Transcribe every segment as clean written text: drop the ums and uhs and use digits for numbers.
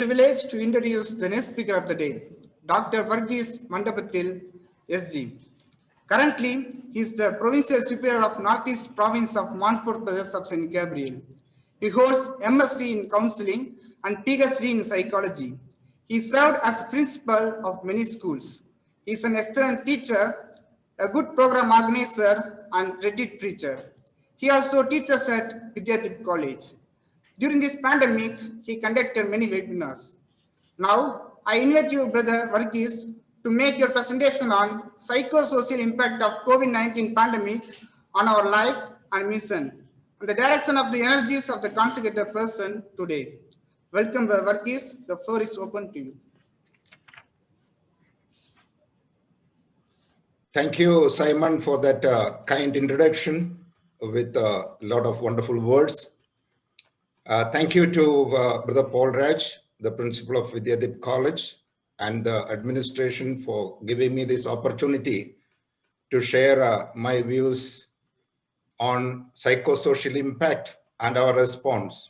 privileged to introduce the next speaker of the day, Dr. Varghese Mandapathil, SG. Currently, he is the Provincial Superior of Northeast Province of Montfort Brothers of St. Gabriel. He holds MSc in Counseling and PhD in Psychology. He served as principal of many schools. He is an excellent teacher, a good program organizer, and retreat preacher. He also teaches at Vidya Deep College. During this pandemic, he conducted many webinars. Now, I invite you, Brother Varghese, to make your presentation on psychosocial impact of COVID-19 pandemic on our life and mission, and the direction of the energies of the consecrated person today. Welcome, Brother Varghese. The floor is open to you. Thank you, Simon, for that kind introduction with a lot of wonderful words. Thank you to Brother Paul Raj, the principal of Vidya Deep College, and the administration for giving me this opportunity to share my views on psychosocial impact and our response.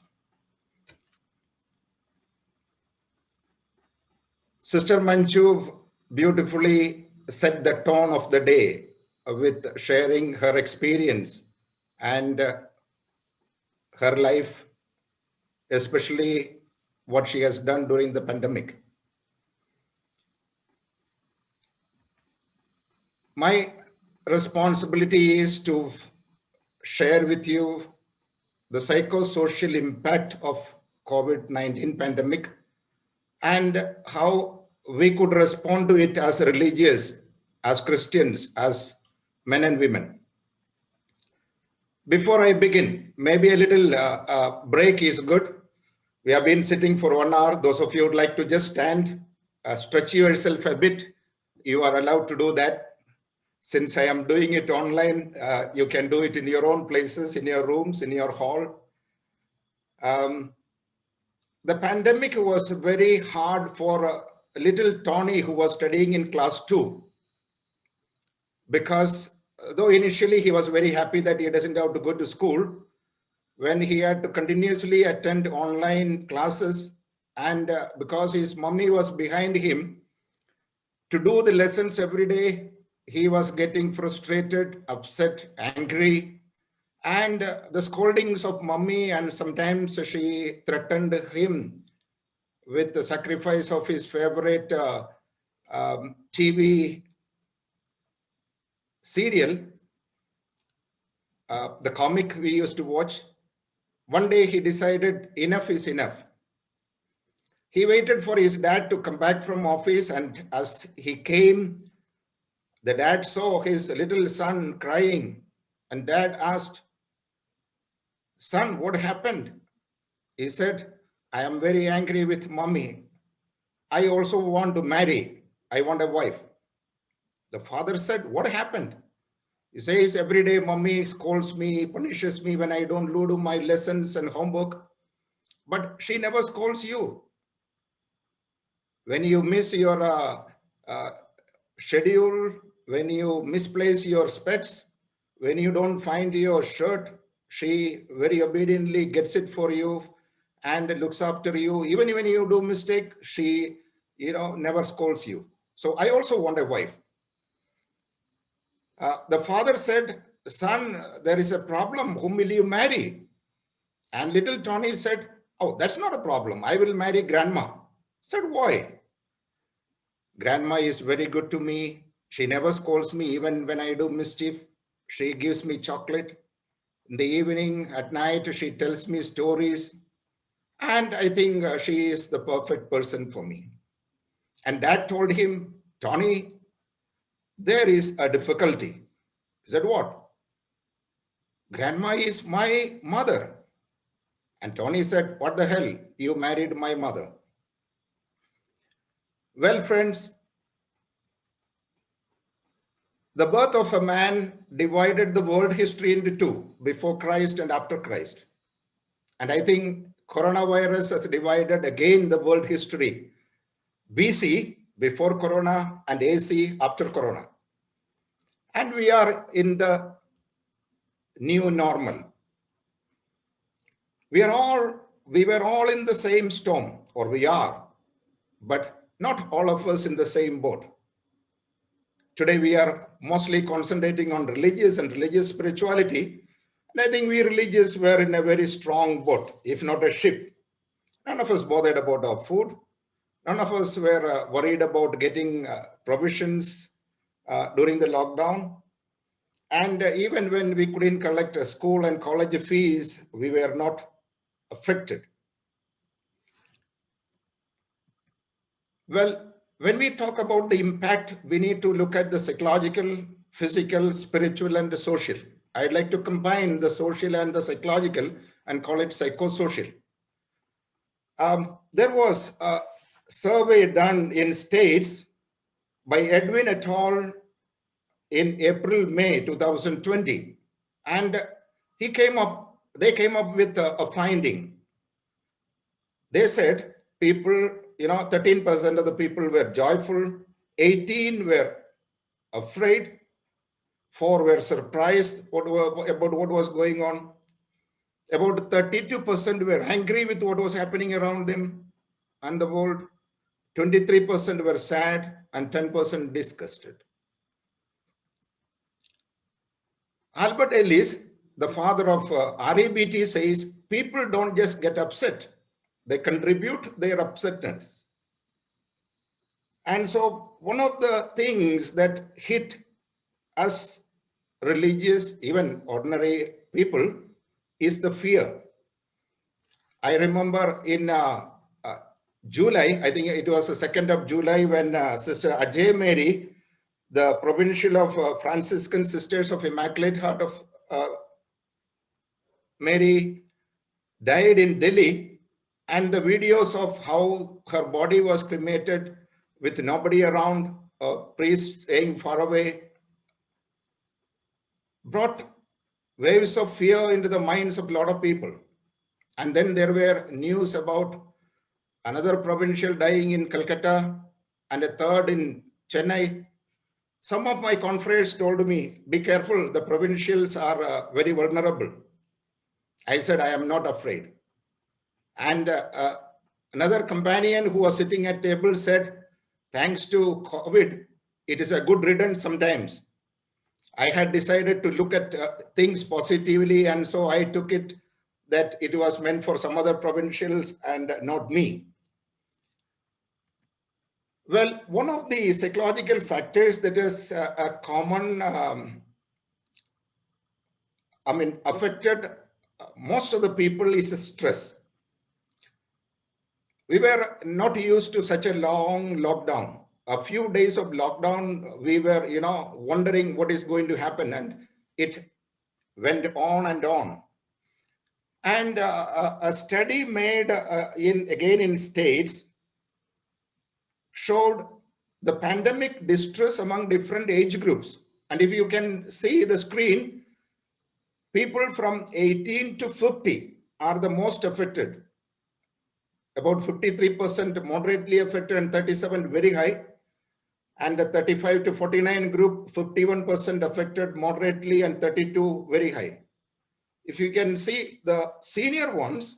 Sister Manju beautifully set the tone of the day with sharing her experience and her life, especially what she has done during the pandemic. My responsibility is to share with you the psychosocial impact of COVID-19 pandemic and how we could respond to it as religious, as Christians, as men and women. Before I begin, maybe a little break is good. We have been sitting for 1 hour. Those of you who would like to just stand, stretch yourself a bit, you are allowed to do that. Since I am doing it online, you can do it in your own places, in your rooms, in your hall. The pandemic was very hard for little Tony who was studying in class 2, because though initially he was very happy that he doesn't have to go to school, when he had to continuously attend online classes, and because his mommy was behind him to do the lessons every day, he was getting frustrated, upset, angry, and the scoldings of mommy, and sometimes she threatened him with the sacrifice of his favorite TV serial, the comic we used to watch. One day he decided enough is enough. He waited for his dad to come back from office, and as he came, the dad saw his little son crying, and dad asked, "Son, what happened?" He said, "I am very angry with mommy. I also want to marry. I want a wife." The father said, "What happened?" He says, "Every day mommy scolds me, punishes me when I don't do my lessons and homework, but she never scolds you. When you miss your schedule, when you misplace your specs, when you don't find your shirt, she very obediently gets it for you and looks after you. Even when you do mistake, she, never scolds you. So I also want a wife." The father said, "Son, there is a problem. Whom will you marry?" And little Tony said, "Oh, that's not a problem. I will marry grandma." Said, "Why?" "Grandma is very good to me. She never scolds me even when I do mischief. She gives me chocolate. In the evening, at night, she tells me stories. And I think she is the perfect person for me." And dad told him, "Tony, there is a difficulty." He said, "What?" "Grandma is my mother." And Tony said, "What the hell? You married my mother." Well, friends, the birth of a man divided the world history into two, before Christ and after Christ. And I think coronavirus has divided again the world history, BC, before Corona, and AC, after Corona. And we are in the new normal. We were all in the same storm, or we are but not all of us in the same boat. Today, we are mostly concentrating on religious and religious spirituality. And I think we religious were in a very strong boat, if not a ship. None of us bothered about our food. None of us were worried about getting provisions during the lockdown. And even when we couldn't collect school and college fees, we were not affected. Well, when we talk about the impact, we need to look at the psychological, physical, spiritual, and the social. I'd like to combine the social and the psychological and call it psychosocial. There was a survey done in states by Edwin et al. In April, May 2020. And they came up with a finding. They said people, 13% of the people were joyful, 18 were afraid, 4 were surprised about what was going on. About 32% were angry with what was happening around them and the world. 23% were sad and 10% disgusted. Albert Ellis, the father of REBT, says people don't just get upset, they contribute their upsetness. And so one of the things that hit us religious, even ordinary people, is the fear. I remember in July, I think it was the 2nd of July, when Sister Ajay Mary, the provincial of Franciscan Sisters of Immaculate Heart of Mary, died in Delhi, and the videos of how her body was cremated with nobody around, a priest staying far away, brought waves of fear into the minds of a lot of people. And then there were news about another provincial dying in Calcutta and a third in Chennai. Some of my confreres told me, be careful, the provincials are very vulnerable. I said, I am not afraid. And another companion who was sitting at table said, thanks to COVID, it is a good riddance sometimes. I had decided to look at things positively, and so I took it that it was meant for some other provincials and not me. Well, one of the psychological factors that is a common, affected most of the people is stress. We were not used to such a long lockdown. A few days of lockdown, we were, wondering what is going to happen, and it went on and on. And a study made in states showed the pandemic distress among different age groups. And if you can see the screen, people from 18 to 50 are the most affected. About 53% moderately affected and 37% very high. And the 35 to 49 group, 51% affected moderately and 32% very high. If you can see, the senior ones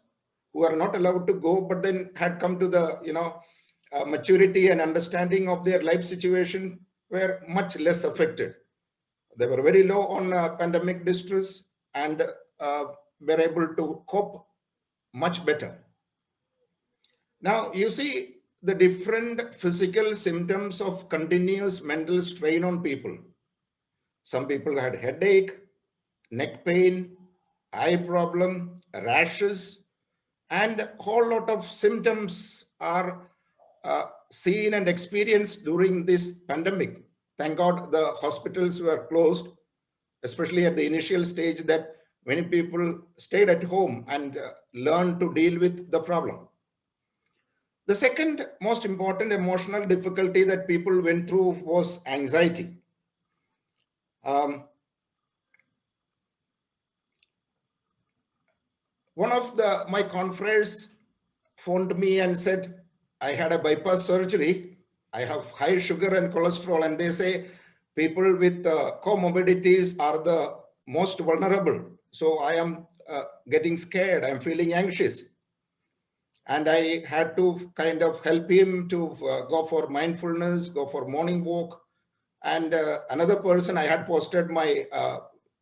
who are not allowed to go, but then had come to the, maturity and understanding of their life situation, were much less affected. They were very low on pandemic distress and were able to cope much better. Now, you see the different physical symptoms of continuous mental strain on people. Some people had headache, neck pain, eye problem, rashes, and a whole lot of symptoms are seen and experienced during this pandemic. Thank God the hospitals were closed, especially at the initial stage, that many people stayed at home and learned to deal with the problem. The second most important emotional difficulty that people went through was anxiety. One of my confreres phoned me and said, I had a bypass surgery. I have high sugar and cholesterol, and they say people with comorbidities are the most vulnerable. So I am getting scared. I'm feeling anxious. And I had to kind of help him to go for mindfulness, go for morning walk. And another person, I had posted my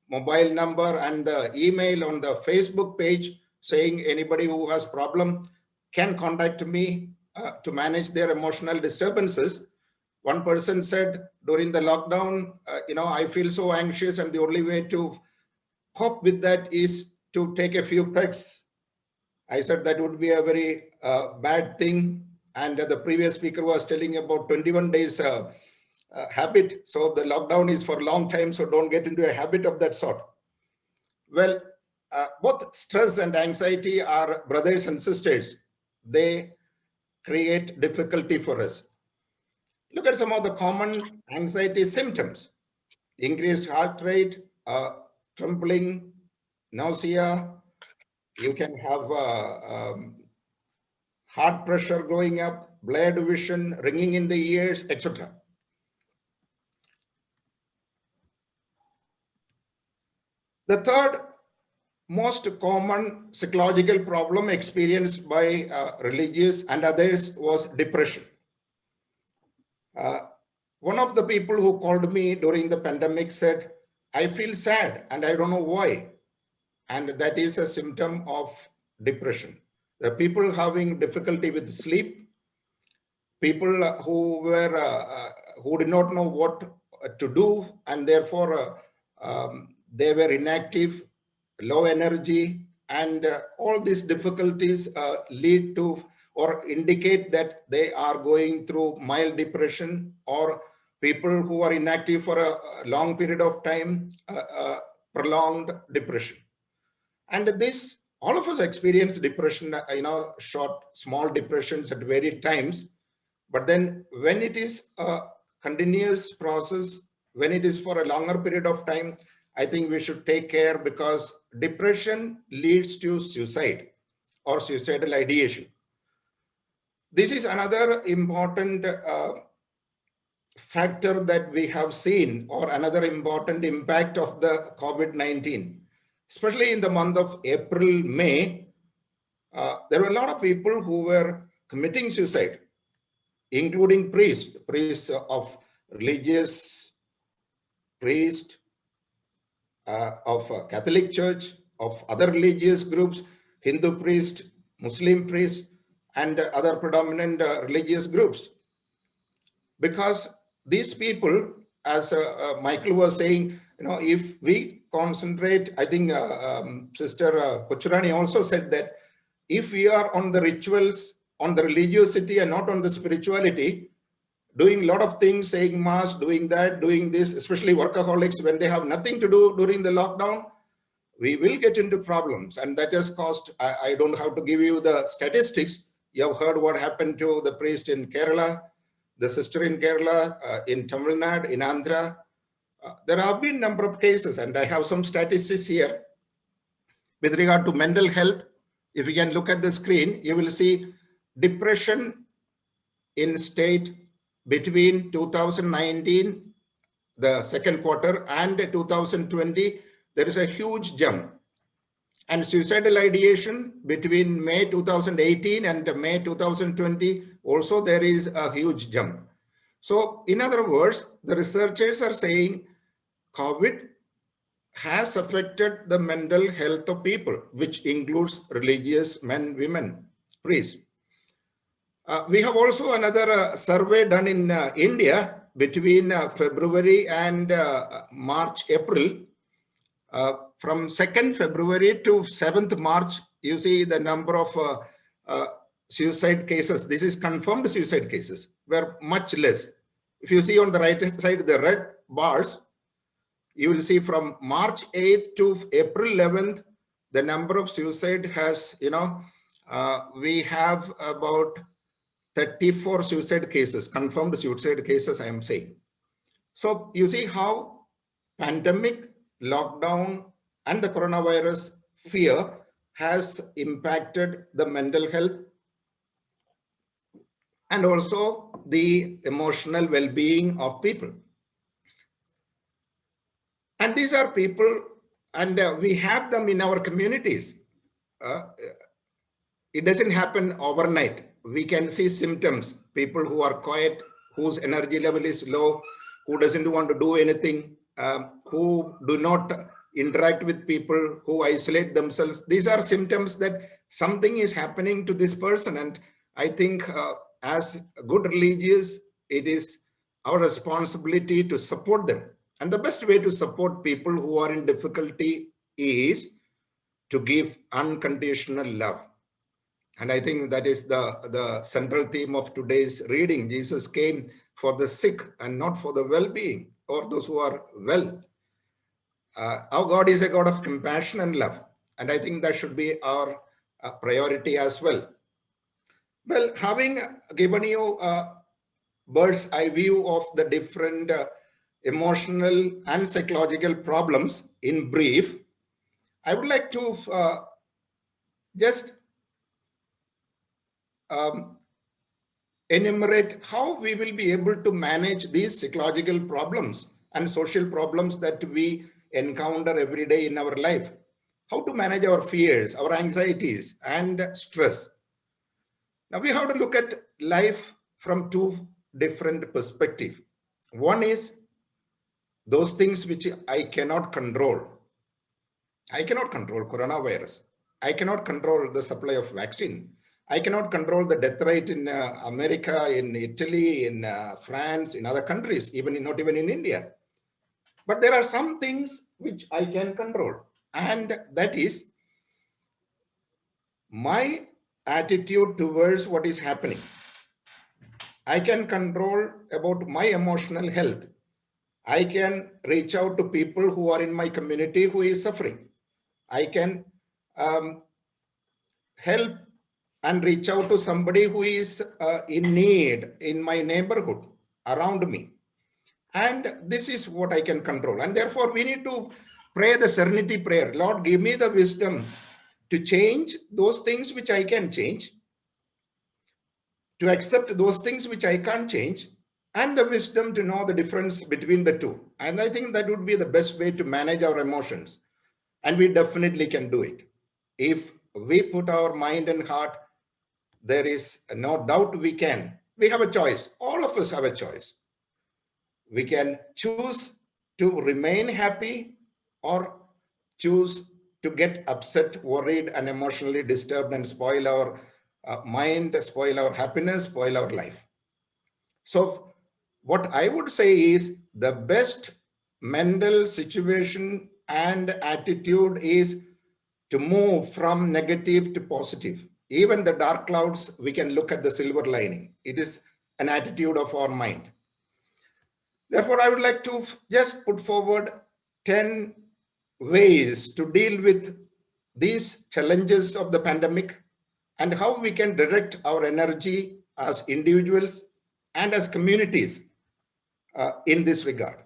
mobile number and the email on the Facebook page saying anybody who has problem can contact me to manage their emotional disturbances. One person said during the lockdown, I feel so anxious and the only way to cope with that is to take a few pegs. I said that would be a very bad thing. And the previous speaker was telling about 21 days habit. So the lockdown is for a long time, so don't get into a habit of that sort. Well, both stress and anxiety are brothers and sisters. They create difficulty for us. Look at some of the common anxiety symptoms: increased heart rate, trembling, nausea. You can have heart pressure going up, blurred vision, ringing in the ears, etc. The third most common psychological problem experienced by religious and others was depression. One of the people who called me during the pandemic said, I feel sad and I don't know why. And that is a symptom of depression. The people having difficulty with sleep, people who did not know what to do, and therefore they were inactive, low energy, and all these difficulties lead to or indicate that they are going through mild depression, or people who are inactive for a long period of time, prolonged depression. And this, all of us experience depression, short, small depressions at varied times. But then when it is a continuous process, when it is for a longer period of time, I think we should take care, because depression leads to suicide or suicidal ideation. This is another important factor that we have seen, or another important impact of the COVID-19, especially in the month of April, May. There were a lot of people who were committing suicide, including priests of religious, priests of Catholic Church, of other religious groups, Hindu priest, Muslim priest, and other predominant religious groups. Because these people, as Michael was saying, if we concentrate, I think Sister Puchurani also said that if we are on the rituals, on the religiosity and not on the spirituality, doing a lot of things, saying mass, doing that, doing this, especially workaholics, when they have nothing to do during the lockdown, we will get into problems. And that has caused, I don't have to give you the statistics. You have heard what happened to the priest in Kerala, the sister in Kerala, in Tamil Nadu, in Andhra. There have been a number of cases, and I have some statistics here with regard to mental health. If you can look at the screen, you will see depression in state between 2019, the second quarter, and 2020, there is a huge jump. And suicidal ideation between May 2018 and May 2020, also there is a huge jump. So in other words, the researchers are saying COVID has affected the mental health of people, which includes religious men, women, priests. We have also another survey done in India between February and March, April. From 2nd February to 7th March, you see the number of suicide cases. This is confirmed suicide cases were much less. If you see on the right side, the red bars, you will see from March 8th to April 11th, the number of suicide has, we have about 34 suicide cases, confirmed suicide cases, I am saying. So you see how pandemic, lockdown, and the coronavirus fear has impacted the mental health and also the emotional well-being of people. And these are people, and we have them in our communities. it doesn't happen overnight. We can see symptoms, people who are quiet, whose energy level is low, who doesn't want to do anything, who do not interact with people, who isolate themselves. These are symptoms that something is happening to this person. And I think as good religious, it is our responsibility to support them. And the best way to support people who are in difficulty is to give unconditional love. And I think that is the central theme of today's reading. Jesus came for the sick and not for the well-being or those who are well. Our God is a God of compassion and love. And I think that should be our priority as well. Well, having given you a bird's eye view of the different emotional and psychological problems in brief, I would like to just enumerate how we will be able to manage these psychological problems and social problems that we encounter every day in our life. How to manage our fears, our anxieties, and stress. Now we have to look at life from two different perspectives. One is those things which I cannot control. I cannot control coronavirus. I cannot control the supply of vaccine. I cannot control the death rate in America, in Italy, in France, in other countries, not even in India. But there are some things which I can control. And that is my attitude towards what is happening. I can control about my emotional health. I can reach out to people who are in my community who is suffering. I can help and reach out to somebody who is in need in my neighborhood around me. And this is what I can control. And therefore, we need to pray the serenity prayer. Lord, give me the wisdom to change those things which I can change, to accept those things which I can't change, and the wisdom to know the difference between the two. And I think that would be the best way to manage our emotions. And we definitely can do it. If we put our mind and heart, there is no doubt we can. We have a choice. All of us have a choice. We can choose to remain happy or choose to get upset, worried, and emotionally disturbed and spoil our mind, spoil our happiness, spoil our life. So what I would say is the best mental situation and attitude is to move from negative to positive. Even the dark clouds, we can look at the silver lining. It is an attitude of our mind. Therefore, I would like to just put forward 10 ways to deal with these challenges of the pandemic and how we can direct our energy as individuals and as communities in this regard.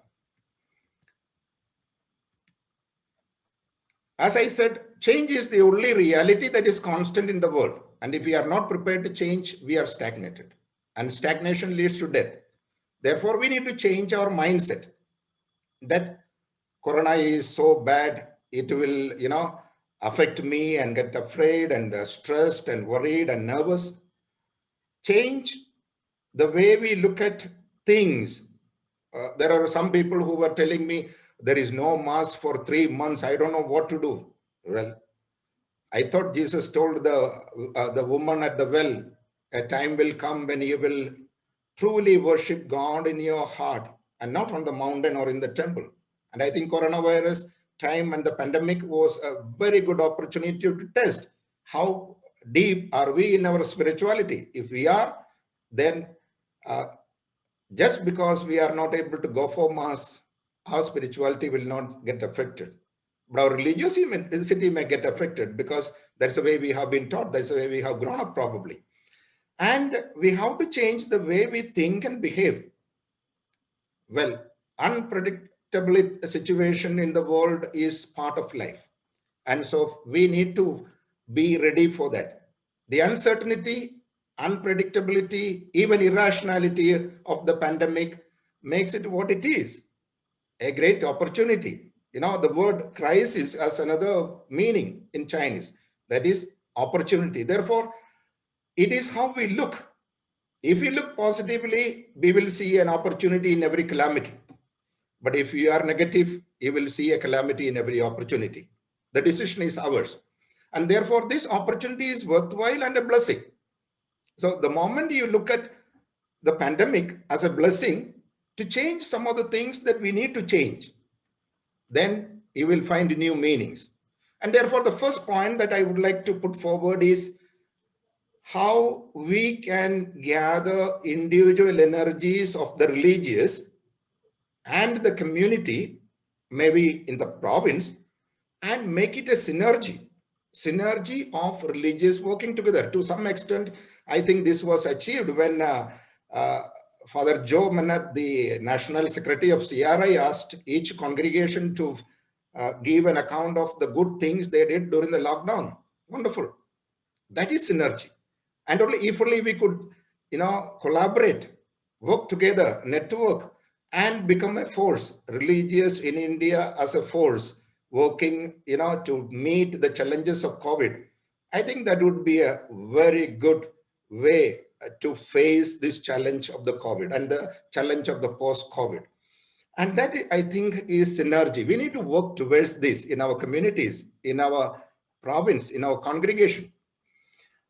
As I said, change is the only reality that is constant in the world. And if we are not prepared to change, we are stagnated. And stagnation leads to death. Therefore, we need to change our mindset that corona is so bad, it will, affect me and get afraid and stressed and worried and nervous. Change the way we look at things. There are some people who were telling me there is no mass for 3 months. I don't know what to do. Well, I thought Jesus told the woman at the well, a time will come when you will truly worship God in your heart and not on the mountain or in the temple. And I think coronavirus time and the pandemic was a very good opportunity to test how deep are we in our spirituality. If we are, then just because we are not able to go for mass, our spirituality will not get affected. But our religiosity may get affected because that's the way we have been taught. That's the way we have grown up probably. And we have to change the way we think and behave. Well, unpredictable situation in the world is part of life. And so we need to be ready for that. The uncertainty, unpredictability, even irrationality of the pandemic makes it what it is, a great opportunity. The word crisis has another meaning in Chinese. That is opportunity. Therefore, it is how we look. If we look positively, we will see an opportunity in every calamity. But if you are negative, you will see a calamity in every opportunity. The decision is ours. And therefore, this opportunity is worthwhile and a blessing. So the moment you look at the pandemic as a blessing to change some of the things that we need to change, then you will find new meanings. And therefore, the first point that I would like to put forward is how we can gather individual energies of the religious and the community, maybe in the province, and make it a synergy of religious working together. To some extent, I think this was achieved when Father Joe Manath, the National Secretary of CRI, asked each congregation to give an account of the good things they did during the lockdown. Wonderful. That is synergy. And only if only we could, collaborate, work together, network, and become a force, religious in India as a force, working, to meet the challenges of COVID. I think that would be a very good way to face this challenge of the COVID and the challenge of the post-COVID. And that, I think, is synergy. We need to work towards this in our communities, in our province, in our congregation.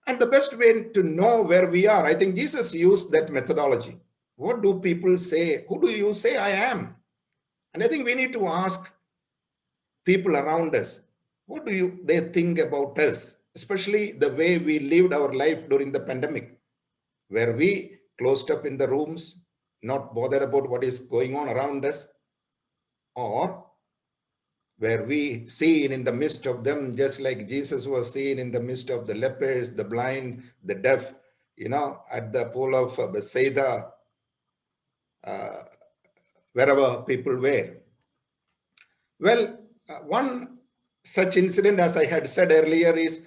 And the best way to know where we are, I think Jesus used that methodology. What do people say? Who do you say I am? And I think we need to ask people around us, what do they think about us? Especially the way we lived our life during the pandemic, where we closed up in the rooms, not bothered about what is going on around us, or where we seen in the midst of them, just like Jesus was seen in the midst of the lepers, the blind, the deaf, at the pool of Bethsaida, wherever people were. Well, one such incident, as I had said earlier, is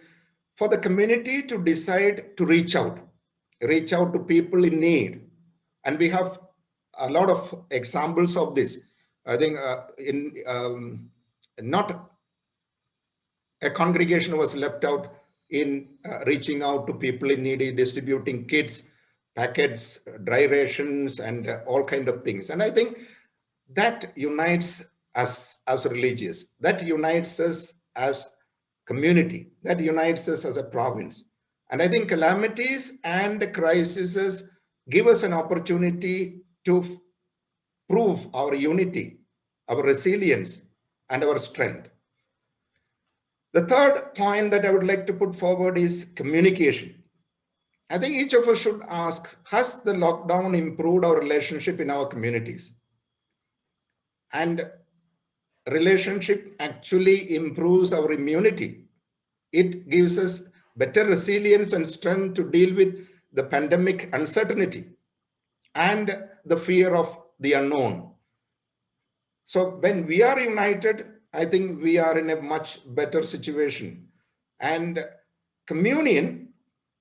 for the community to decide to reach out to people in need. And we have a lot of examples of this. I think not a congregation was left out in reaching out to people in need, distributing kits, packets, dry rations, and all kind of things. And I think that unites us as religious, that unites us as community, that unites us as a province. And I think calamities and crises give us an opportunity to prove our unity, our resilience, and our strength. The third point that I would like to put forward is communication. I think each of us should ask, has the lockdown improved our relationship in our communities? And relationship actually improves our immunity. It gives us better resilience and strength to deal with the pandemic uncertainty and the fear of the unknown. So when we are united, I think we are in a much better situation. And communion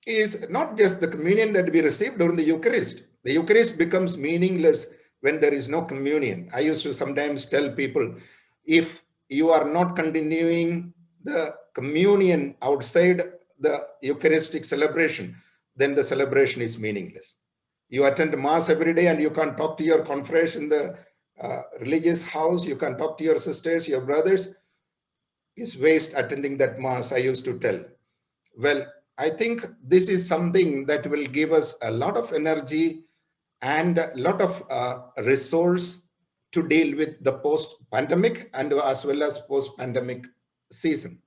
is not just the communion that we receive during the Eucharist. The Eucharist becomes meaningless when there is no communion. I used to sometimes tell people, if you are not continuing the communion outside the Eucharistic celebration, then the celebration is meaningless. You attend Mass every day and you can't talk to your confreres in the religious house, you can talk to your sisters, your brothers, it's waste attending that Mass, I used to tell. Well, I think this is something that will give us a lot of energy and a lot of resource to deal with the post-pandemic and as well as post-pandemic season.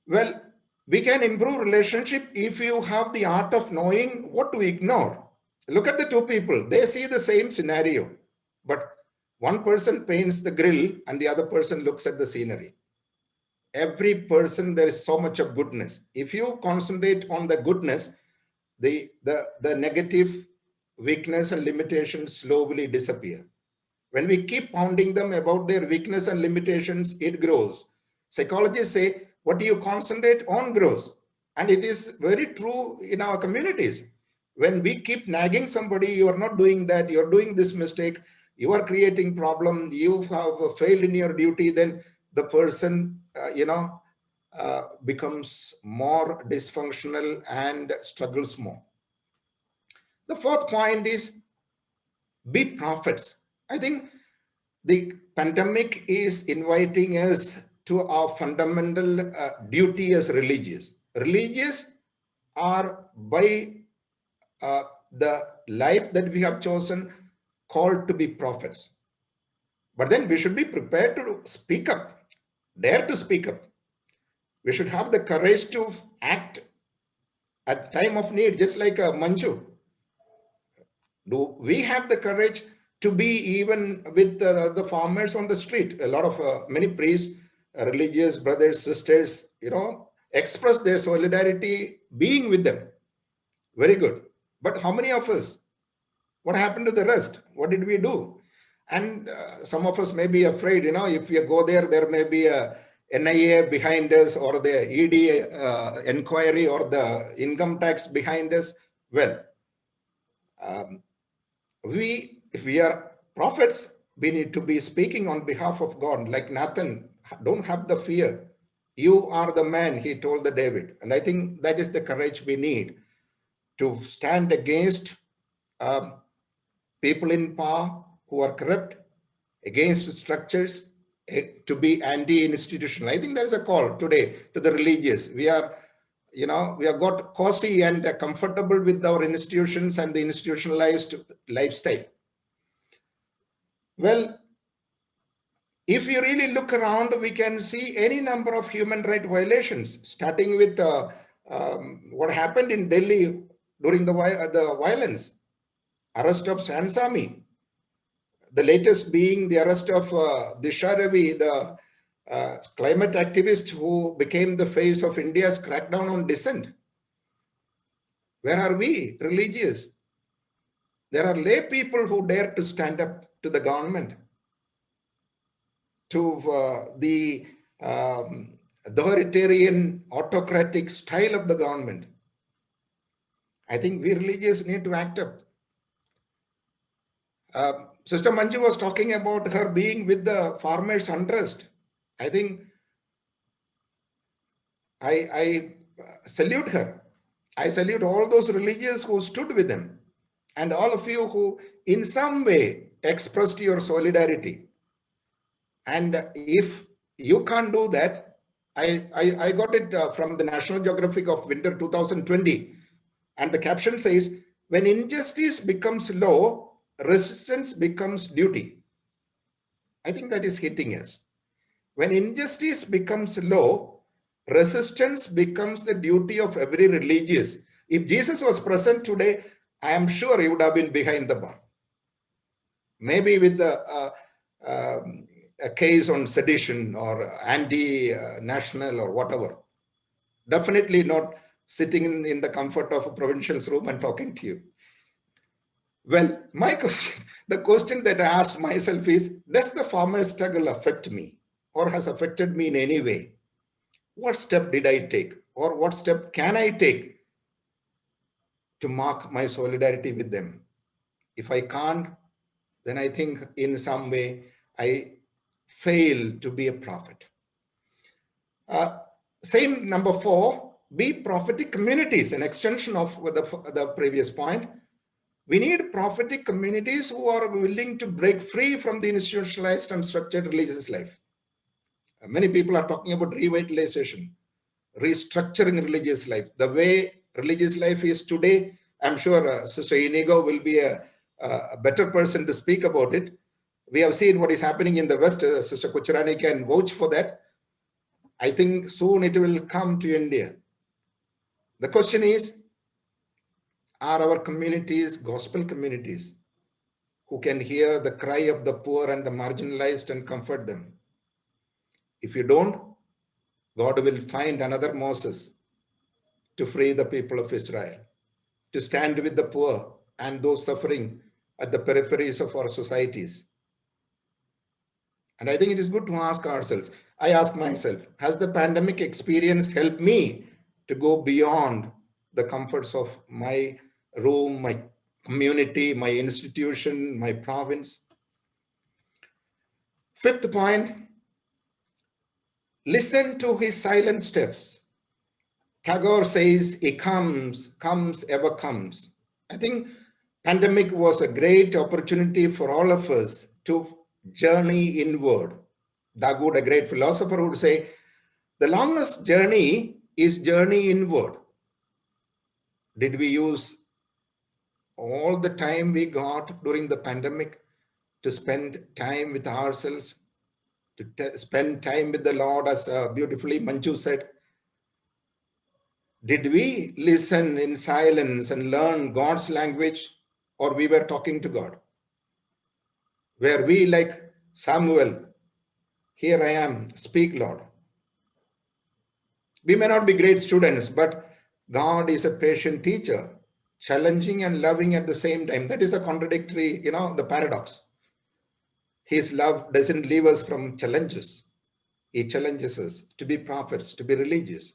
Well, we can improve relationship if you have the art of knowing what to ignore. Look at the two people, they see the same scenario, but one person paints the grill and the other person looks at the scenery. Every person, there is so much of goodness. If you concentrate on the goodness, the negative, weakness and limitations slowly disappear. When we keep pounding them about their weakness and limitations, it grows. Psychologists say, what do you concentrate on grows. And it is very true in our communities. When we keep nagging somebody, you are not doing that, you are doing this mistake, you are creating problem, you have failed in your duty, then the person, becomes more dysfunctional and struggles more. The fourth point is be prophets. I think the pandemic is inviting us to our fundamental duty as religious. Religious are by the life that we have chosen called to be prophets. But then we should be prepared to speak up, dare to speak up. We should have the courage to act at time of need, just like Manju. Do we have the courage to be even with the farmers on the street? A lot of many priests, religious brothers, sisters, express their solidarity being with them. Very good. But how many of us? What happened to the rest? What did we do? And some of us may be afraid, if we go there, there may be a NIA behind us, or the ED inquiry, or the income tax behind us. Well, if we are prophets, we need to be speaking on behalf of God. Like Nathan, don't have the fear. You are the man, he told the David. And I think that is the courage we need to stand against people in power who are corrupt, against structures, to be anti-institutional. I think there is a call today to the religious. We have got cozy and comfortable with our institutions and the institutionalized lifestyle. Well, if you really look around, we can see any number of human rights violations, starting with what happened in Delhi during the violence, arrest of Sansami, the latest being the arrest of Disha Ravi, the climate activist who became the face of India's crackdown on dissent. Where are we, religious? There are lay people who dare to stand up to the government, to the authoritarian, autocratic style of the government. I think we religious need to act up. Sister Manju was talking about her being with the farmers' unrest. I think I salute her. I salute all those religious who stood with them, and all of you who in some way expressed your solidarity. And if you can't do that, I got it from the National Geographic of Winter 2020. And the caption says, when injustice becomes law, resistance becomes duty. I think that is hitting us. When injustice becomes law, resistance becomes the duty of every religious. If Jesus was present today, I am sure he would have been behind the bar. Maybe with the a case on sedition or anti-national or whatever. Definitely not sitting in the comfort of a provincial's room and talking to you. Well, my question, the question that I asked myself is, does the farmer struggle affect me or has affected me in any way? What step did I take, or what step can I take to mark my solidarity with them? If I can't, then I think in some way I fail to be a prophet. Same number 4, be prophetic communities, an extension of the previous point. We need prophetic communities who are willing to break free from the institutionalized and structured religious life. Many people are talking about revitalization, restructuring religious life. The way religious life is today, I'm sure Sister Inigo will be a better person to speak about it. We have seen what is happening in the West. Sister Kucharani can vouch for that. I think soon it will come to India. The question is, are our communities gospel communities who can hear the cry of the poor and the marginalized and comfort them? If you don't, God will find another Moses to free the people of Israel, to stand with the poor and those suffering at the peripheries of our societies. And I think it is good to ask ourselves. I ask myself, has the pandemic experience helped me to go beyond the comforts of my room, my community, my institution, my province? Fifth point, Listen to his silent steps. Tagore says, he comes, ever comes. I think pandemic was a great opportunity for all of us to journey inward. Dagood, a great philosopher, would say, the longest journey is journey inward. Did we use all the time we got during the pandemic to spend time with ourselves, to spend time with the Lord, as beautifully Manju said? Did we listen in silence and learn God's language, or we were talking to God? Were we like Samuel, here I am, speak Lord? We may not be great students, but God is a patient teacher, challenging and loving at the same time. That is a contradictory, the paradox. His love doesn't leave us from challenges. He challenges us to be prophets, to be religious.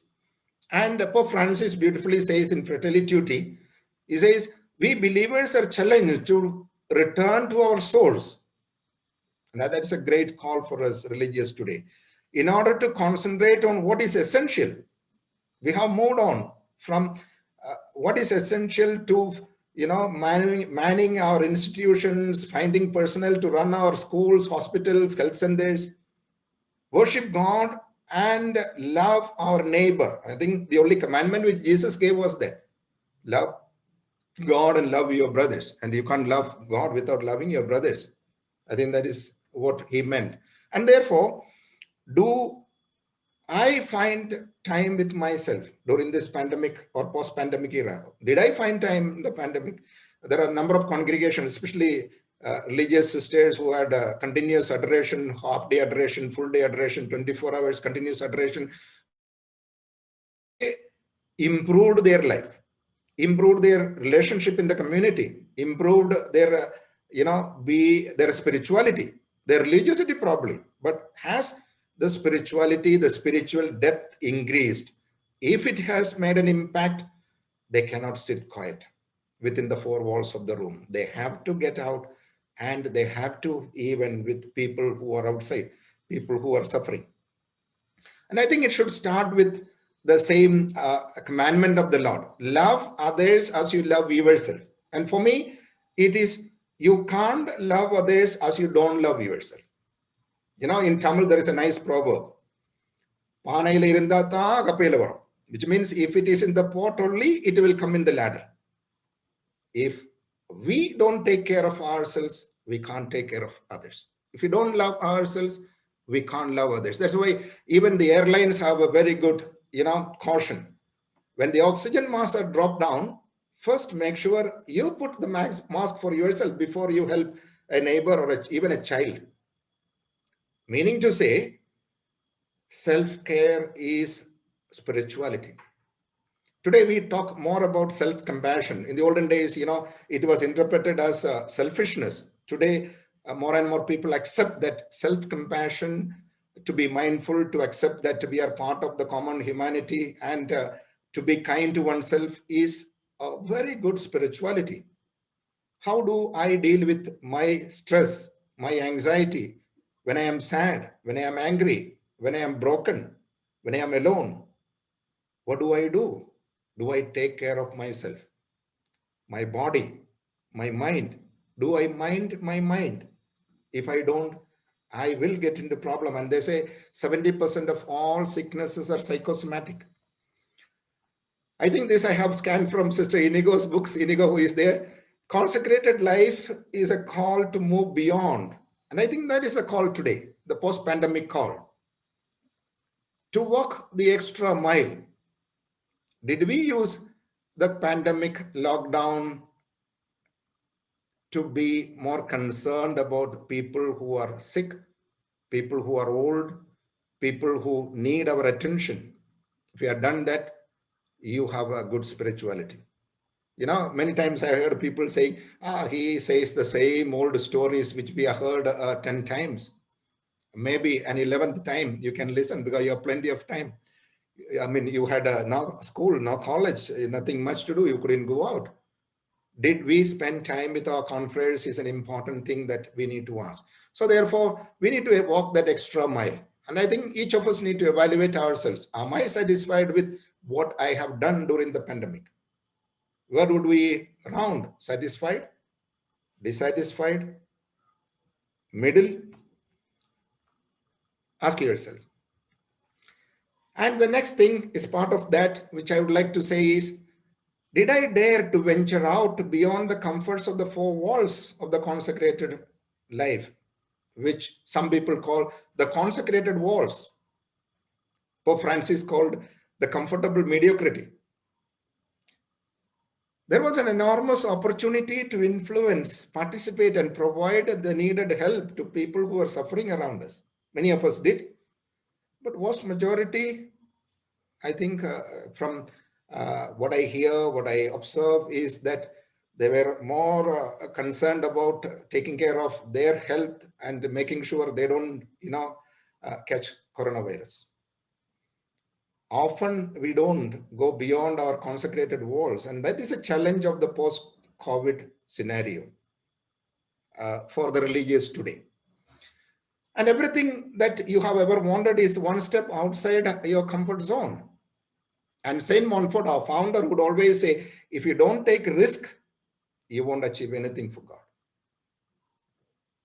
And Pope Francis beautifully says in Fratelli Tutti, he says, we believers are challenged to return to our source. Now that's a great call for us religious today. In order to concentrate on what is essential, we have moved on from what is essential to, manning our institutions, finding personnel to run our schools, hospitals, health centers. Worship God and love our neighbor. I think the only commandment which Jesus gave was that. Love God and love your brothers. And you can't love God without loving your brothers. I think that is what he meant. And therefore, do I find time with myself during this pandemic or post-pandemic era? Did I find time in the pandemic? There are a number of congregations, especially religious sisters who had continuous adoration, half-day adoration, full-day adoration, 24 hours continuous adoration. They improved their life, improved their relationship in the community, improved their, their spirituality, their religiosity probably, but has the spirituality, the spiritual depth increased? If it has made an impact, they cannot sit quiet within the four walls of the room. They have to get out, and they have to even with people who are outside, people who are suffering. And I think it should start with the same commandment of the Lord. Love others as you love yourself. And for me, it is, you can't love others as you don't love yourself. In Tamil, there is a nice proverb, which means if it is in the pot only, it will come in the ladle. If we don't take care of ourselves, we can't take care of others. If we don't love ourselves, we can't love others. That's why even the airlines have a very good, caution. When the oxygen masks are dropped down, first make sure you put the mask for yourself before you help a neighbor or even a child. Meaning to say, self-care is spirituality. Today, we talk more about self-compassion. In the olden days, it was interpreted as selfishness. Today, more and more people accept that self-compassion, to be mindful, to accept that we are part of the common humanity, and to be kind to oneself is a very good spirituality. How do I deal with my stress, my anxiety, when I am sad, when I am angry, when I am broken, when I am alone? What do I do? Do I take care of myself, my body, my mind? Do I mind my mind? If I don't, I will get into problem. And they say 70% of all sicknesses are psychosomatic. I think this I have scanned from Sister Inigo's books. Inigo, who is there. Consecrated life is a call to move beyond. And I think that is a call today, the post-pandemic call. To walk the extra mile. Did we use the pandemic lockdown to be more concerned about people who are sick, people who are old, people who need our attention? If you have done that, you have a good spirituality. Many times I heard people saying, he says the same old stories which we have heard 10 times. Maybe an 11th time you can listen because you have plenty of time. I mean, you had no school, no college, nothing much to do. You couldn't go out. Did we spend time with our confreres is an important thing that we need to ask. So therefore, we need to walk that extra mile. And I think each of us need to evaluate ourselves. Am I satisfied with what I have done during the pandemic? Where would we round? Satisfied? Dissatisfied? Middle? Ask yourself. And the next thing is part of that, which I would like to say is, did I dare to venture out beyond the comforts of the four walls of the consecrated life, which some people call the consecrated walls? Pope Francis called the comfortable mediocrity. There was an enormous opportunity to influence, participate, and provide the needed help to people who were suffering around us. Many of us did, but vast majority, I think, from what I hear, what I observe, is that they were more concerned about taking care of their health and making sure they don't, catch coronavirus. Often we don't go beyond our consecrated walls, and that is a challenge of the post-COVID scenario for the religious today. And everything that you have ever wanted is one step outside your comfort zone. And Saint Montfort, our founder, would always say, if you don't take risk, you won't achieve anything for God.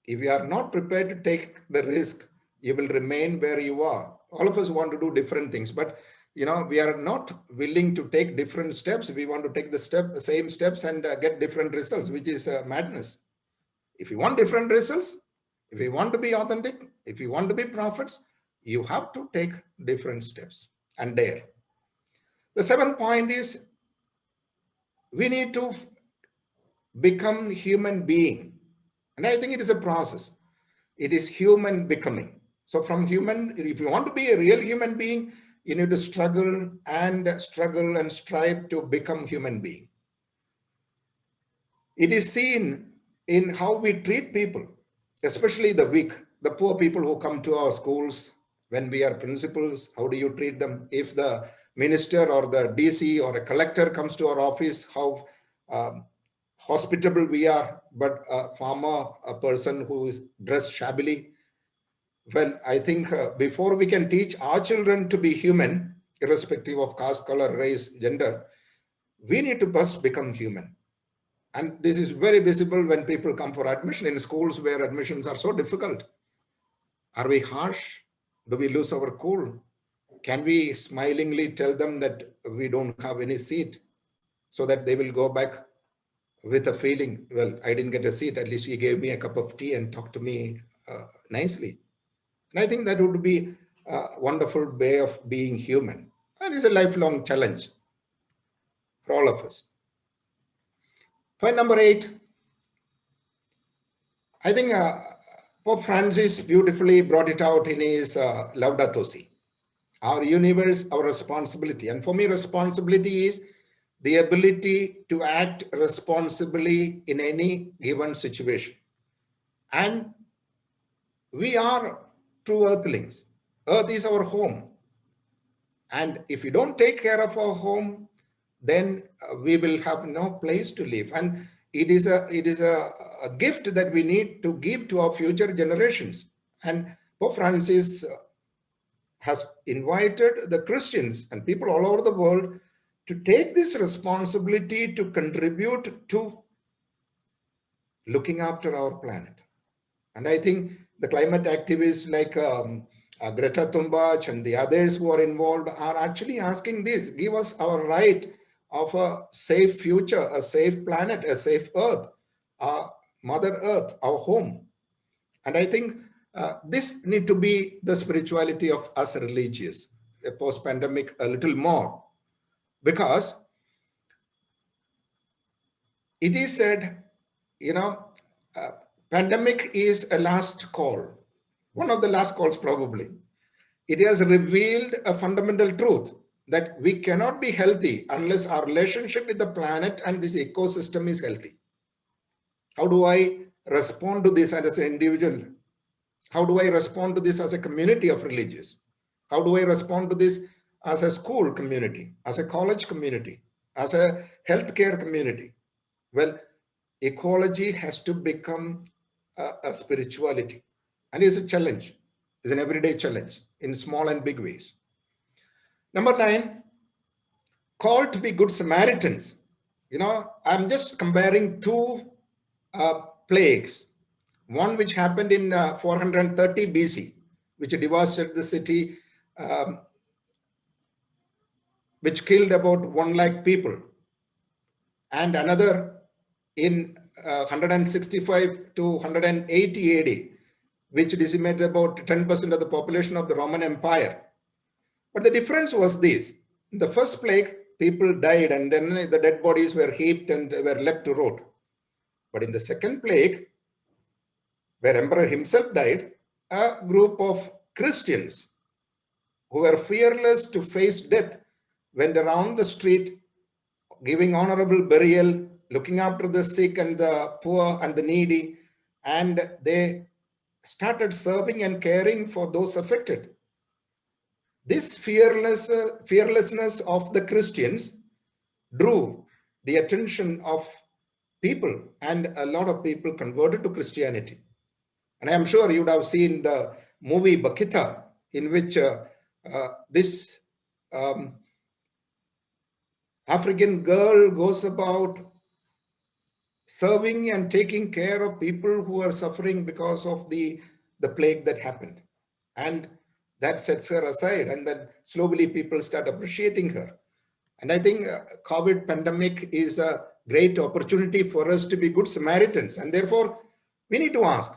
If you are not prepared to take the risk, you will remain where you are. All of us want to do different things, but we are not willing to take different steps. We want to take the same steps and get different results, which is madness. If you want different results, if you want to be authentic, if you want to be prophets, you have to take different steps and dare. The seventh point is, we need to become human being. And I think it is a process. It is human becoming. So from human, if you want to be a real human being, you need to struggle and strive to become human being. It is seen in how we treat people, especially the weak, the poor people who come to our schools. When we are principals, how do you treat them? If the minister or the DC or a collector comes to our office, how hospitable we are, but a farmer, a person who is dressed shabbily. Well, I think before we can teach our children to be human, irrespective of caste, color, race, gender, we need to first become human. And this is very visible when people come for admission in schools where admissions are so difficult. Are we harsh? Do we lose our cool? Can we smilingly tell them that we don't have any seat so that they will go back with a feeling, well, I didn't get a seat, at least he gave me a cup of tea and talked to me nicely. And I think that would be a wonderful way of being human. And it's a lifelong challenge for all of us. Point number 8, I think Pope Francis beautifully brought it out in his Laudato Si. Our universe, our responsibility. And for me, responsibility is the ability to act responsibly in any given situation. And we are true earthlings. Earth is our home. And if we don't take care of our home, then we will have no place to live. And it is a gift that we need to give to our future generations. And Pope Francis has invited the Christians and people all over the world to take this responsibility to contribute to looking after our planet. And I think the climate activists like Greta Thunberg and the others who are involved are actually asking this: give us our right of a safe future, a safe planet, a safe earth, Mother Earth, our home. And I think this need to be the spirituality of us religious, post-pandemic a little more, because it is said, pandemic is a last call, one of the last calls probably. It has revealed a fundamental truth that we cannot be healthy unless our relationship with the planet and this ecosystem is healthy. How do I respond to this as an individual? How do I respond to this as a community of religious? How do I respond to this as a school community, as a college community, as a healthcare community? Well, ecology has to become a spirituality, and it's a challenge. It's an everyday challenge in small and big ways. Number 9, called to be good Samaritans. I'm just comparing two plagues. One which happened in 430 BC, which devastated the city, which killed about 1 lakh people. And another in 165 to 180 AD, which decimated about 10% of the population of the Roman Empire. But the difference was this. In the first plague, people died and then the dead bodies were heaped and were left to rot. But in the second plague, where Emperor himself died, a group of Christians who were fearless to face death went around the street giving honorable burial, looking after the sick and the poor and the needy, and they started serving and caring for those affected. This fearlessness of the Christians drew the attention of people, and a lot of people converted to Christianity. And I am sure you would have seen the movie Bakita, in which this African girl goes about serving and taking care of people who are suffering because of the plague that happened. And that sets her aside, and then slowly people start appreciating her. And I think COVID pandemic is a great opportunity for us to be good Samaritans. And therefore, we need to ask,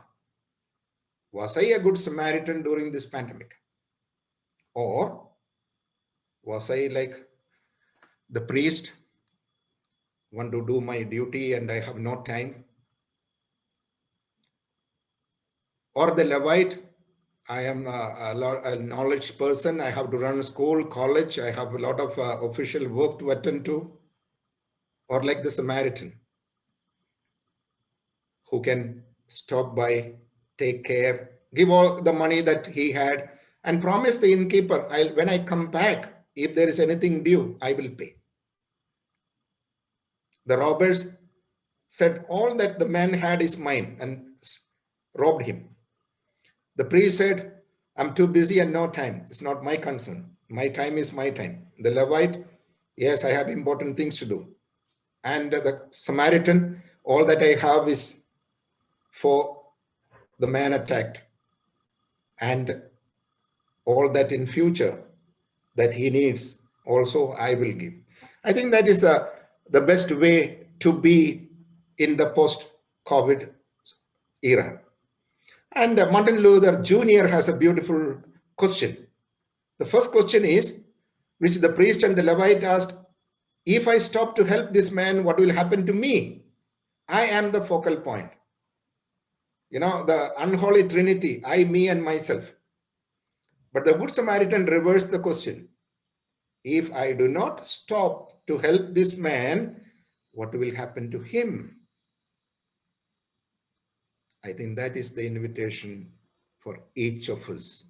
was I a good Samaritan during this pandemic? Or was I like the priest, want to do my duty and I have no time? Or the Levite, I am a knowledge person, I have to run school, college, I have a lot of official work to attend to. Or like the Samaritan, who can stop by, take care, give all the money that he had, and promise the innkeeper, when I come back, if there is anything due, I will pay. The robbers said all that the man had is mine and robbed him. The priest said, I'm too busy and no time. It's not my concern. My time is my time. The Levite, yes, I have important things to do. And the Samaritan, all that I have is for the man attacked. And all that in future that he needs, also I will give. I think that is the best way to be in the post-COVID era. And Martin Luther Jr. has a beautiful question. The first question is, which the priest and the Levite asked, if I stop to help this man, what will happen to me? I am the focal point. The unholy trinity, I, me, and myself. But the Good Samaritan reversed the question. If I do not stop to help this man, what will happen to him? I think that is the invitation for each of us,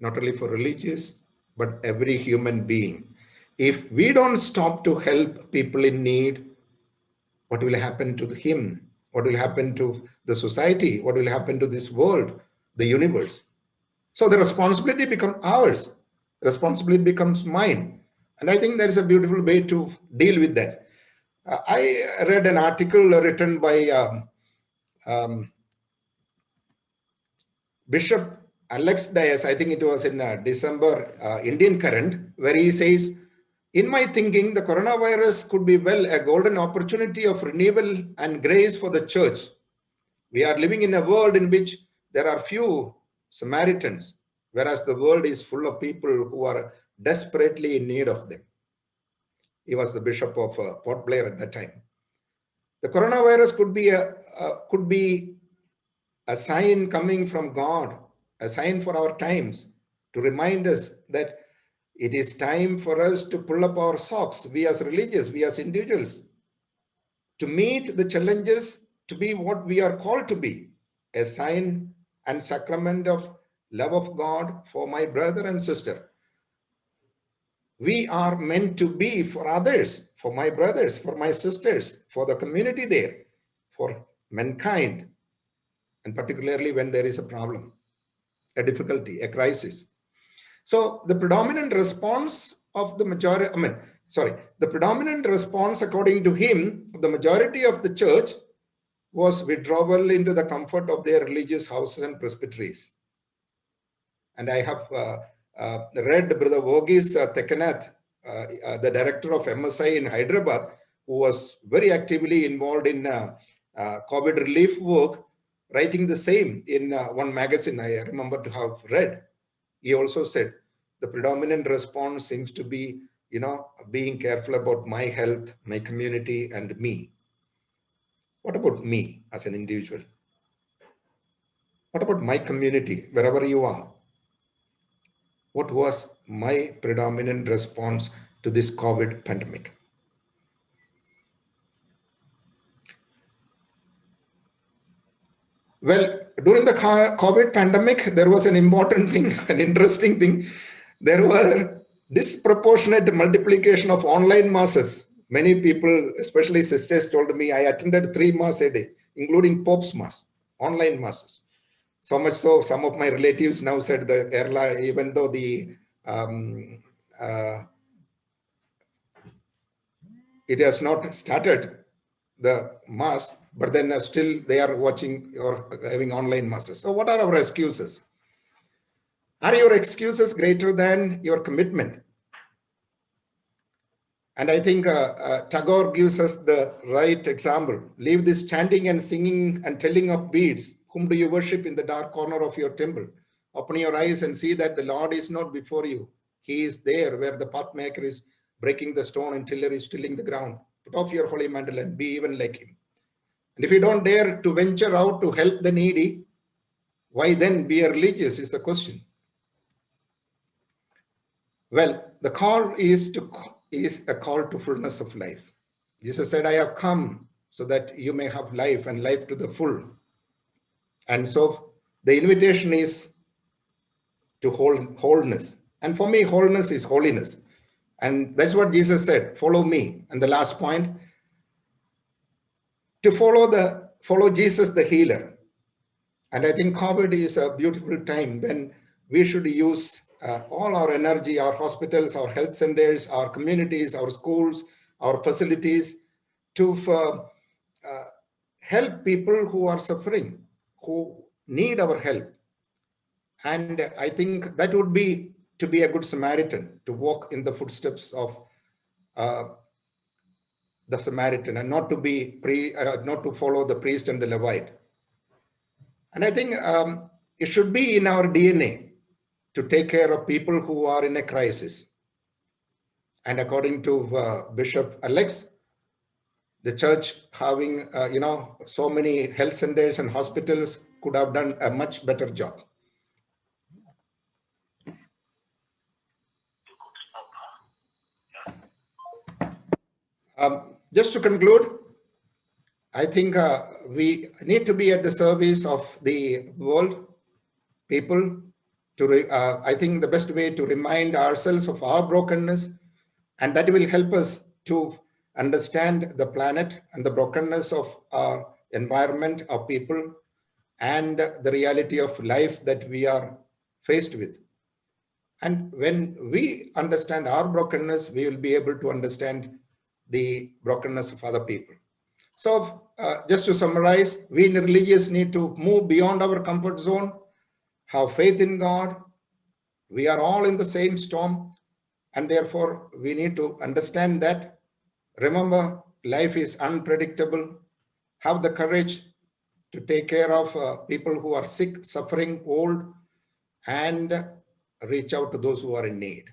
not only for religious, but every human being. If we don't stop to help people in need, what will happen to him? What will happen to the society? What will happen to this world, the universe? So the responsibility becomes ours. Responsibility becomes mine. And I think there is a beautiful way to deal with that. I read an article written by Bishop Alex Dias, I think it was in December, Indian Current, where he says, in my thinking, the coronavirus could be a golden opportunity of renewal and grace for the church. We are living in a world in which there are few Samaritans, whereas the world is full of people who are desperately in need of them. He was the bishop of Port Blair at that time. The coronavirus could be a sign coming from God, a sign for our times, to remind us that it is time for us to pull up our socks, we as religious, we as individuals, to meet the challenges, to be what we are called to be, a sign and sacrament of love of God for my brother and sister. We are meant to be for others, for my brothers, for my sisters, for the community there, for mankind, and particularly when there is a problem. a difficulty, a crisis. So the predominant response of the majority, the predominant response according to him, the majority of the church was withdrawal into the comfort of their religious houses and presbyteries. And I have read Brother Varghese Tekanath, the director of MSI in Hyderabad, who was very actively involved in COVID relief work, writing the same in one magazine I remember to have read. He also said the predominant response seems to be, being careful about my health, my community, and me. What about me as an individual? What about my community, wherever you are? What was my predominant response to this COVID pandemic? Well, during the COVID pandemic, there was an important thing, an interesting thing. There were disproportionate multiplication of online masses. Many people, especially sisters, told me I attended 3 mass a day, including Pope's mass, online masses. So much so, some of my relatives now said the Kerala, even though the it has not started the mass, but then still they are watching or having online masses. So what are our excuses? Are your excuses greater than your commitment? And I think Tagore gives us the right example. Leave this chanting and singing and telling of beads. Whom do you worship in the dark corner of your temple? Open your eyes and see that the Lord is not before you. He is there where the pathmaker is breaking the stone and tiller is tilling the ground. Put off your holy mantle and be even like him. And if you don't dare to venture out to help the needy, why then be a religious is the question. Well, the call is a call to fullness of life. Jesus said, I have come so that you may have life and life to the full. And so the invitation is to wholeness. And for me, wholeness is holiness. And that's what Jesus said, follow me. And the last point, to follow Jesus the healer. And I think COVID is a beautiful time when we should use all our energy, our hospitals, our health centers, our communities, our schools, our facilities to help people who are suffering, who need our help. And I think that would be to be a good Samaritan, to walk in the footsteps of the Samaritan and not to follow the priest and the Levite. And I think it should be in our DNA to take care of people who are in a crisis. And according to Bishop Alex, the church having, so many health centers and hospitals could have done a much better job. Just to conclude, I think we need to be at the service of the world, people. I think the best way to remind ourselves of our brokenness, and that will help us to understand the planet and the brokenness of our environment, our people, and the reality of life that we are faced with. And when we understand our brokenness, we will be able to understand the brokenness of other people. So just to summarize, we in religious need to move beyond our comfort zone, have faith in God. We are all in the same storm, and therefore we need to understand that. Remember, life is unpredictable. Have the courage to take care of people who are sick, suffering, old, and reach out to those who are in need.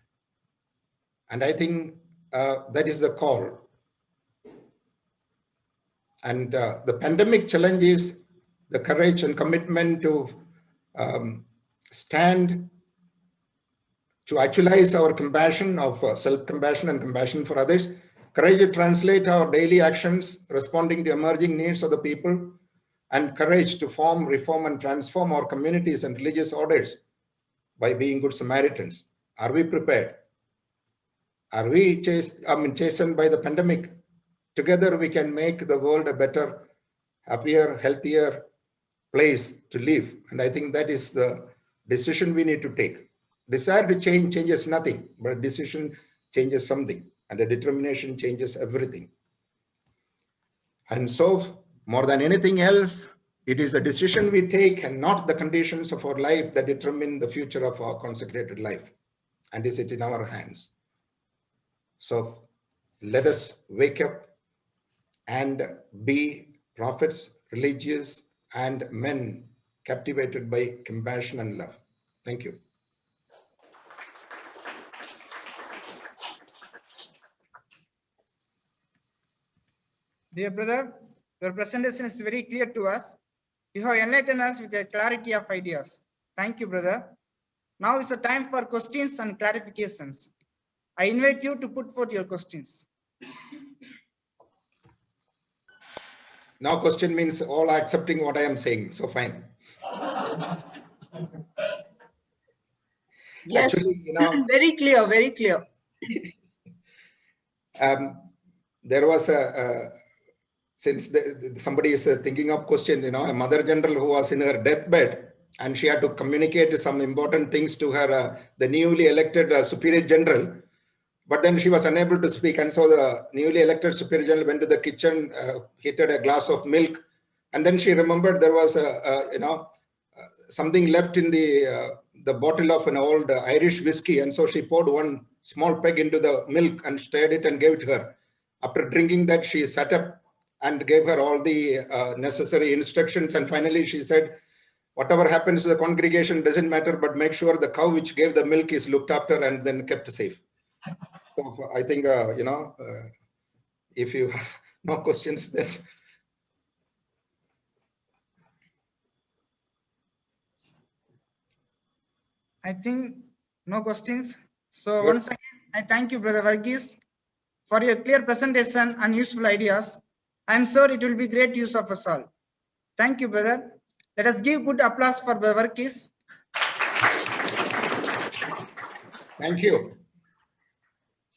And I think that is the call. And the pandemic challenge is the courage and commitment to stand to actualize our compassion of self-compassion and compassion for others, courage to translate our daily actions responding to emerging needs of the people, and courage to form, reform, and transform our communities and religious orders by being good Samaritans. Are we prepared? Are we chastened by the pandemic? Together we can make the world a better, happier, healthier place to live. And I think that is the decision we need to take. Desire to change changes nothing, but a decision changes something, and a determination changes everything. And so, more than anything else, it is a decision we take and not the conditions of our life that determine the future of our consecrated life. And is it in our hands? So let us wake up and be prophets, religious, and men captivated by compassion and love. Thank you. Dear brother, your presentation is very clear to us. You have enlightened us with a clarity of ideas. Thank you, brother. Now is the time for questions and clarifications. I invite you to put forth your questions. Now question means all are accepting what I am saying. So fine. Yes, Actually, very clear, very clear. there was since somebody is thinking of question, a mother general who was in her deathbed and she had to communicate some important things to her, the newly elected superior general, but then she was unable to speak. And so the newly elected superior general went to the kitchen, heated a glass of milk, and then she remembered there was something left in the bottle of an old Irish whiskey, and so she poured one small peg into the milk and stirred it and gave it to her. After drinking that, she sat up and gave her all the necessary instructions, and finally she said, whatever happens to the congregation doesn't matter, but make sure the cow which gave the milk is looked after and then kept safe. So I think, if you have no questions, then. I think no questions. So Good. once again, I thank you, Brother Varghese, for your clear presentation and useful ideas. I am sure it will be great use of us all. Thank you, brother. Let us give good applause for Brother Varghese. Thank you.